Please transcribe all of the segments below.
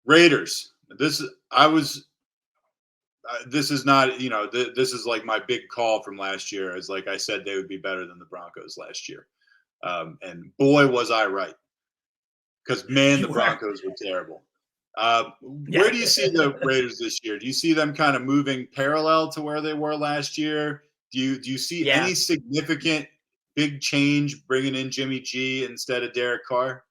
Raiders. This is not, this is like my big call from last year. As like I said, they would be better than the Broncos last year. And boy, was I right. Because, man, the Broncos were terrible. Where do you see the Raiders this year? Do you see them kind of moving parallel to where they were last year? Do you see any significant big change bringing in Jimmy G instead of Derek Carr?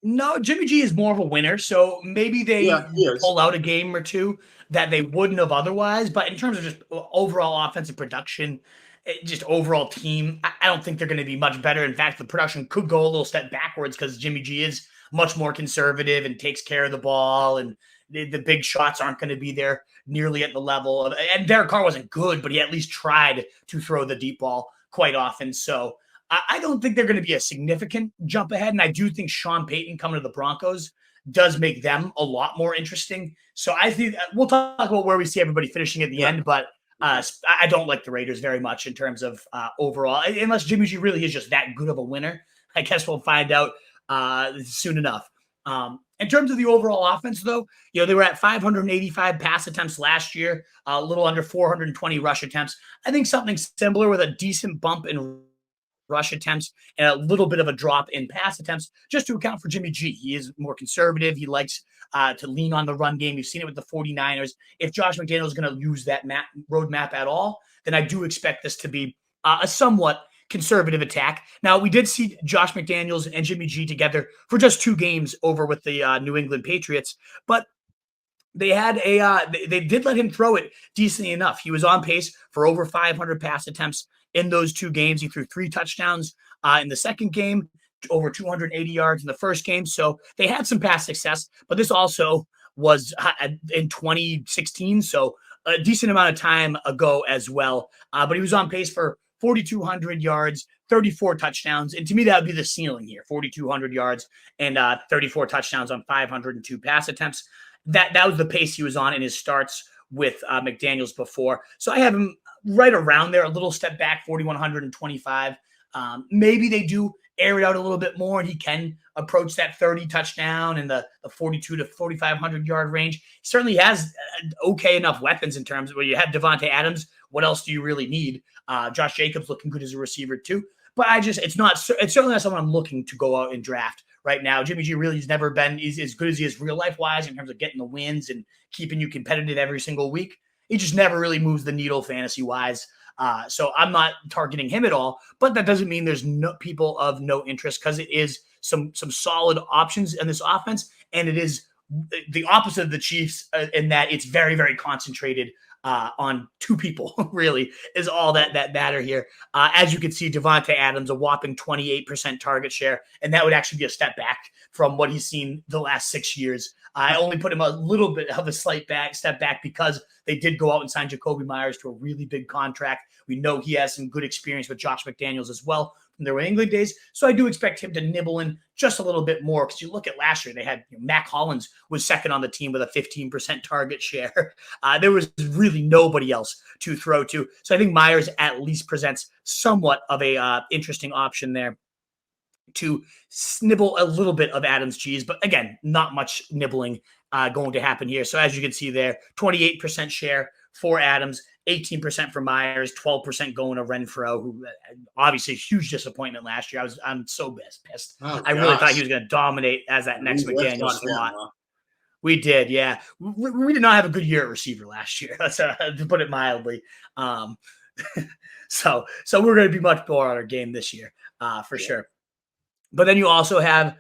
No, Jimmy G is more of a winner, so maybe they pull out a game or two that they wouldn't have otherwise. But in terms of just overall offensive production, just overall team, I don't think they're going to be much better. In fact, the production could go a little step backwards because Jimmy G is much more conservative and takes care of the ball, and the big shots aren't going to be there nearly at the level of. And Derek Carr wasn't good, but he at least tried to throw the deep ball quite often. So I don't think they're going to be a significant jump ahead. And I do think Sean Payton coming to the Broncos does make them a lot more interesting. So I think we'll talk about where we see everybody finishing at the end, but I don't like the Raiders very much in terms of overall, unless Jimmy G really is just that good of a winner. I guess we'll find out soon enough. In terms of the overall offense, though, they were at 585 pass attempts last year, a little under 420 rush attempts. I think something similar with a decent bump in rush attempts and a little bit of a drop in pass attempts just to account for Jimmy G. He is more conservative. He likes to lean on the run game. You've seen it with the 49ers. If Josh McDaniels is going to use that roadmap at all, then I do expect this to be a somewhat conservative attack. Now, we did see Josh McDaniels and Jimmy G together for just 2 games over with the New England Patriots, but they had they did let him throw it decently enough. He was on pace for over 500 pass attempts in those 2 games. He threw 3 touchdowns in the second game, over 280 yards in the first game. So they had some pass success, but this also was in 2016. So a decent amount of time ago as well. But he was on pace for 4,200 yards, 34 touchdowns. And to me, that would be the ceiling here, 4,200 yards and 34 touchdowns on 502 pass attempts. That was the pace he was on in his starts with McDaniels before. So I have him right around there, a little step back, 4,125. Maybe they do air it out a little bit more and he can approach that 30 touchdown and the 42 to 4,500 yard range. He certainly has okay enough weapons in terms of where you have Davante Adams. What else do you really need? Josh Jacobs looking good as a receiver too. But it's certainly not someone I'm looking to go out and draft right now. Jimmy G really has never been as good as he is real life wise in terms of getting the wins and keeping you competitive every single week. He just never really moves the needle fantasy wise. So I'm not targeting him at all, but that doesn't mean there's no people of no interest because it is some solid options in this offense. And it is the opposite of the Chiefs in that it's very, very concentrated on 2 people, really, is all that matter here. As you can see, Davante Adams, a whopping 28% target share, and that would actually be a step back from what he's seen the last 6 years. I only put him a little bit of a step back because they did go out and sign Jakobi Meyers to a really big contract. We know he has some good experience with Josh McDaniels as well from their New England days. So I do expect him to nibble in just a little bit more because you look at last year, they had Mac Hollins was second on the team with a 15% target share. There was really nobody else to throw to. So I think Myers at least presents somewhat of a interesting option there to snibble a little bit of Adams cheese. But again, not much nibbling going to happen here. So as you can see there, 28% share for Adams, 18% for Myers, 12% going to Renfro, who obviously a huge disappointment last year. I'm so pissed. I really thought he was going to dominate as that next McDaniel slot. We did, yeah. We did not have a good year at receiver last year, to put it mildly. So we're going to be much more on our game this year, for sure. But then you also have,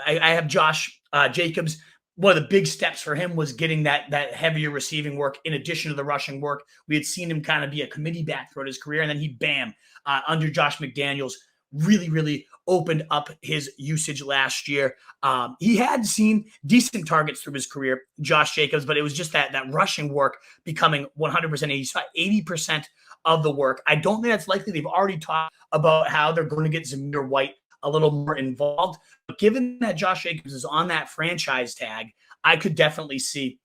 I have Josh Jacobs. One of the big steps for him was getting that heavier receiving work in addition to the rushing work. We had seen him kind of be a committee back throughout his career, and then he, under Josh McDaniels, really, really opened up his usage last year. He had seen decent targets through his career, Josh Jacobs, but it was just that rushing work becoming 100%. He saw 80% of the work. I don't think that's likely. They've already talked about how they're going to get Zamir White a little more involved. But given that Josh Jacobs is on that franchise tag, I could definitely see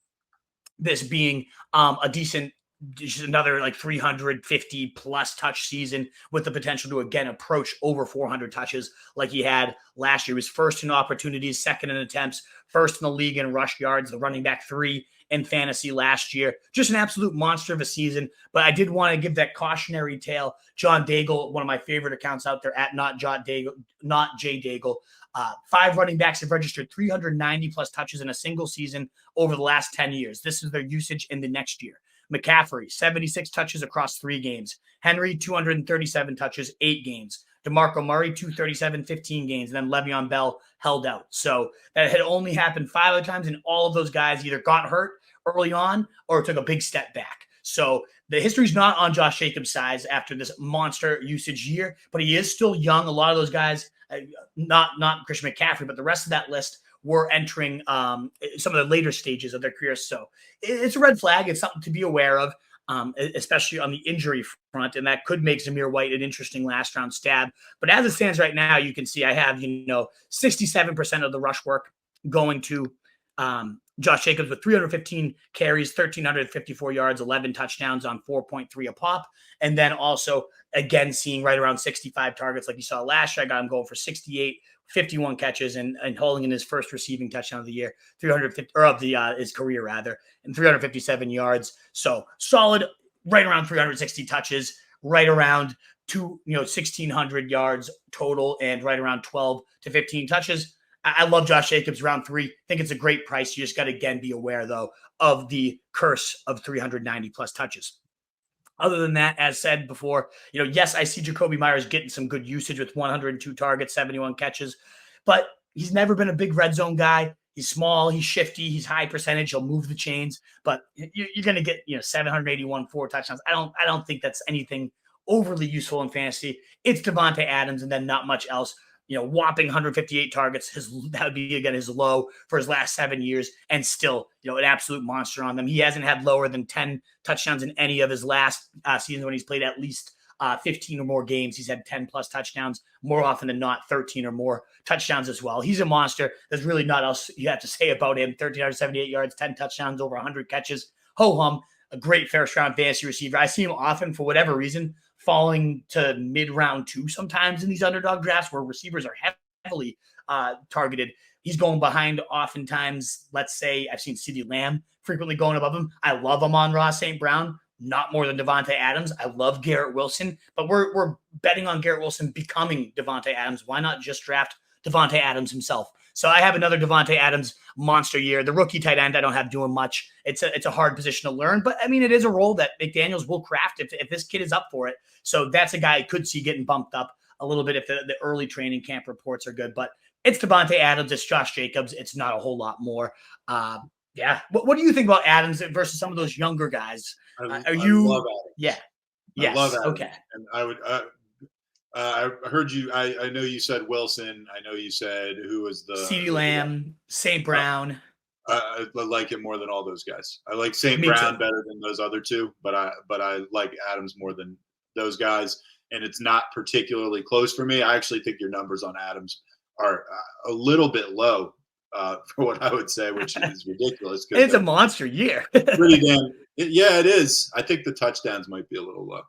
this being a decent just another like 350 plus touch season with the potential to again approach over 400 touches like he had last year. He was first in opportunities, second in attempts, first in the league in rush yards, the running back 3 in fantasy last year. Just an absolute monster of a season. But I did want to give that cautionary tale. John Daigle, one of my favorite accounts out there at not Jay Daigle. 5 running backs have registered 390 plus touches in a single season over the last 10 years. This is their usage in the next year. McCaffrey, 76 touches across 3 games. Henry, 237 touches, 8 games. DeMarco Murray, 237, 15 games. And then Le'Veon Bell held out. So that had only happened 5 other times, and all of those guys either got hurt early on or took a big step back. So the history's not on Josh Jacobs' side after this monster usage year, but he is still young. A lot of those guys, not Christian McCaffrey, but the rest of that list were entering some of the later stages of their careers. So it's a red flag. It's something to be aware of, especially on the injury front. And that could make Zamir White an interesting last round stab. But as it stands right now, you can see I have, 67% of the rush work going to Josh Jacobs with 315 carries, 1,354 yards, 11 touchdowns on 4.3 a pop. And then also, again, seeing right around 65 targets like you saw last year. I got him going for 68, 51 catches and holding in his first receiving touchdown of the year, 350 or of the his career rather, and 357 yards. So solid, right around 360 touches, right around 1,600 yards total, and right around 12 to 15 touches. I love Josh Jacobs round 3. I think it's a great price. You just got to, again, be aware, though, of the curse of 390 plus touches. Other than that, as said before, yes, I see Jakobi Meyers getting some good usage with 102 targets, 71 catches, but he's never been a big red zone guy. He's small, he's shifty, he's high percentage, he'll move the chains, but you're going to get 781 4 touchdowns. I don't think that's anything overly useful in fantasy. It's Davante Adams and then not much else. Whopping 158 targets. That would be, again, his low for his last 7 years, and still, an absolute monster on them. He hasn't had lower than 10 touchdowns in any of his last seasons when he's played at least 15 or more games. He's had 10 plus touchdowns, more often than not 13 or more touchdowns as well. He's a monster. There's really not else you have to say about him. 1,378 yards, 10 touchdowns, over 100 catches. Ho-hum, a great first-round fantasy receiver. I see him often, for whatever reason, falling to mid-round 2 sometimes in these underdog drafts where receivers are heavily targeted. He's going behind oftentimes. Let's say I've seen CeeDee Lamb frequently going above him. I love Amon-Ra St. Brown, not more than Davante Adams. I love Garrett Wilson, but we're betting on Garrett Wilson becoming Davante Adams. Why not just draft Davante Adams himself? So I have another Davante Adams monster year. The rookie tight end I don't have doing much. It's a hard position to learn, but I mean, it is a role that McDaniels will craft if this kid is up for it. So that's a guy I could see getting bumped up a little bit if the early training camp reports are good. But it's Davante Adams, it's Josh Jacobs. It's not a whole lot more. Yeah. What do you think about Adams versus some of those younger guys? I love Adams. Yeah. Yes. I love Adams. Okay. And I would. I heard you. I know you said Wilson. I know you said who was the CeeDee Lamb, St. Brown. I like him more than all those guys. I like St. Brown better than those other two, but I like Adams more than those guys. And it's not particularly close for me. I actually think your numbers on Adams are a little bit low for what I would say, which is ridiculous. It's a monster year. Pretty damn. Yeah, it is. I think the touchdowns might be a little low.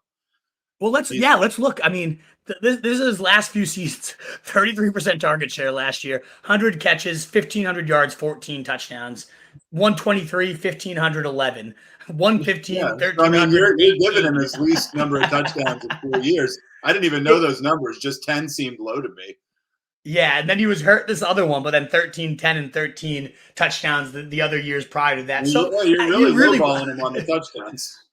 Well, let's look. I mean, this is his last few seasons. 33% target share last year, 100 catches, 1,500 yards, 14 touchdowns, 123, 1,511, 115, 1,300. I mean, you're giving him his least number of touchdowns in 4 years. I didn't even know those numbers. Just 10 seemed low to me. Yeah, and then he was hurt this other one, but then 13, 10, and 13 touchdowns the other years prior to that. So yeah, you're really balling him on the touchdowns.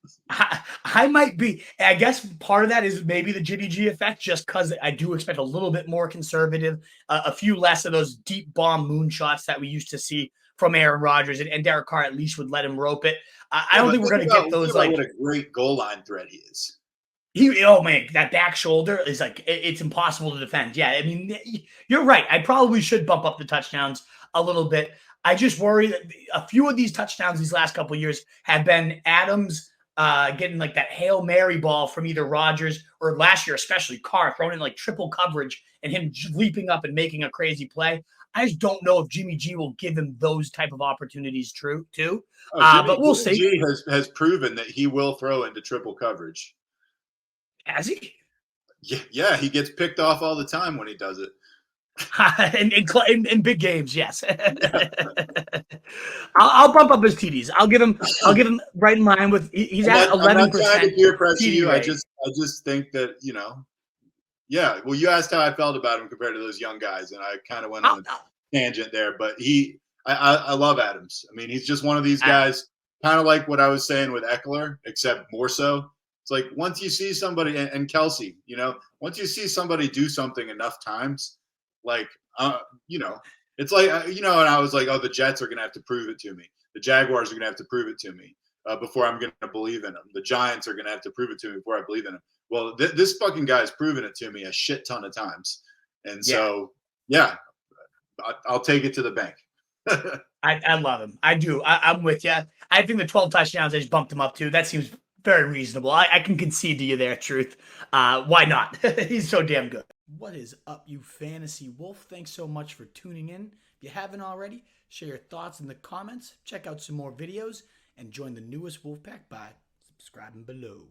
I might be. I guess part of that is maybe the Jimmy G effect, just because I do expect a little bit more conservative, a few less of those deep bomb moonshots that we used to see from Aaron Rodgers, and Derek Carr at least would let him rope it. I don't think we're going to get those. Like, what a great goal line threat he is. Oh man, that back shoulder is like, it's impossible to defend. Yeah, I mean, you're right. I probably should bump up the touchdowns a little bit. I just worry that a few of these touchdowns these last couple of years have been Adams getting like that Hail Mary ball from either Rodgers or last year, especially Carr, thrown in like triple coverage and him leaping up and making a crazy play. I just don't know if Jimmy G will give him those type of opportunities too. Oh, But we'll Jimmy see. G has proven that he will throw into triple coverage. Has he? Yeah, he gets picked off all the time when he does it. in big games, yes. I'll bump up his TDs. I'll give him right in line with he's at 11%. I'm not trying to peer pressure TD you. rate. I just think that yeah. Well, you asked how I felt about him compared to those young guys, and I kind of went on a tangent there. But I love Adams. I mean, he's just one of these guys, kind of like what I was saying with Eckler, except more so. It's like once you see somebody, and Kelsey, once you see somebody do something enough times, like, it's like, and I was like, oh, the Jets are going to have to prove it to me. The Jaguars are going to have to prove it to me before I'm going to believe in them. The Giants are going to have to prove it to me before I believe in them. Well, this fucking guy has proven it to me a shit ton of times. And so, yeah, I'll take it to the bank. I love him. I do. I'm with you. I think the 12 touchdowns, I just bumped him up to. That seems very reasonable. I can concede to you there, Truth. Why not? He's so damn good. What is up, you fantasy wolf? Thanks so much for tuning in. If you haven't already, share your thoughts in the comments, check out some more videos, and join the newest Wolfpack by subscribing below.